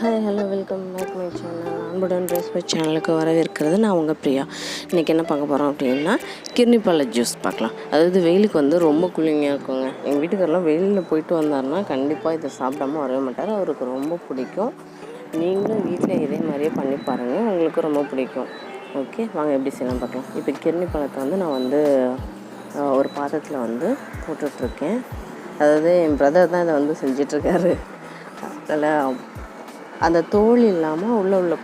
Hi hello welcome back my channel. அன்புடன் recipe சேனலுக்கு வரவேற்கிறது நான் உங்கள் பிரியா. இன்றைக்கி என்ன பார்க்க போகிறோம் அப்படின்னா கிர்னி பழ ஜூஸ் பார்க்கலாம். அதாவது வெயிலுக்கு வந்து ரொம்ப கூலிங்காக இருக்குங்க. எங்கள் வீட்டுக்காரெலாம் வெயிலில் போயிட்டு வந்தாருன்னா கண்டிப்பாக இதை சாப்பிடாமல் வரவே மாட்டார். அவருக்கு ரொம்ப பிடிக்கும். நீங்களும் வீட்டில் இதே மாதிரியே பண்ணி பாருங்கள், உங்களுக்கு ரொம்ப பிடிக்கும். ஓகே, வாங்க எப்படி செய்யலாம் பார்க்கலாம். இப்போ கிர்னி பழத்தை வந்து நான் வந்து ஒரு பாத்திரத்தில் வந்து போட்டுட்ருக்கேன். அதாவது என் பிரதர் தான் இதை வந்து செஞ்சிட்ருக்காரு. அதில் அந்த தோல் இல்லாமல் உள்ள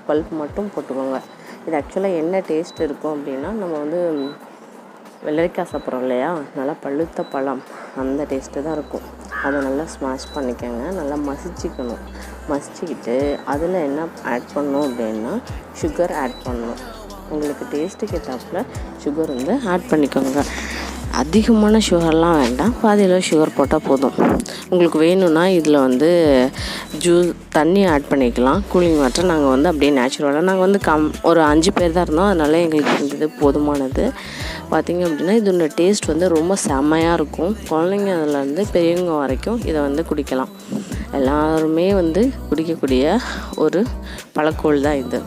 பல்ப் மட்டும் போட்டுக்கோங்க. இது ஆக்சுவலாக என்ன டேஸ்ட் இருக்கும் அப்படின்னா, நம்ம வந்து வெள்ளரிக்காய் சாப்பிட்றோம் இல்லையா, நல்லா பழுத்த பழம் அந்த டேஸ்ட்டு தான் இருக்கும். அதை நல்லா ஸ்மாஷ் பண்ணிக்கோங்க, நல்லா மசிச்சுக்கிட்டு அதில் என்ன ஆட் பண்ணணும் அப்படின்னா சுகர் ஆட் பண்ணணும். உங்களுக்கு டேஸ்ட்டுக்கு ஏற்றாப்புல சுகர் வந்து ஆட் பண்ணிக்கோங்க. அதிகமான சுகர்லாம் வேண்டாம், பாதியில் சுகர் போட்டால் போதும். உங்களுக்கு வேணும்னா இதில் வந்து தண்ணி ஆட் பண்ணிக்கலாம், கூலிங் வாட்டர். நாங்கள் வந்து அப்படியே நேச்சுரலாக நாங்கள் வந்து ஒரு 5 பேர் தான் இருந்தோம், அதனால எங்களுக்கு இருந்தது போதுமானது. பார்த்திங்க அப்படின்னா இதோட டேஸ்ட் வந்து ரொம்ப செம்மையாக இருக்கும். குழந்தைங்க அதிலேருந்து பெரியவங்க வரைக்கும் இதை வந்து குடிக்கலாம். எல்லாருமே வந்து குடிக்கக்கூடிய ஒரு பழக்கோள் தான் இது.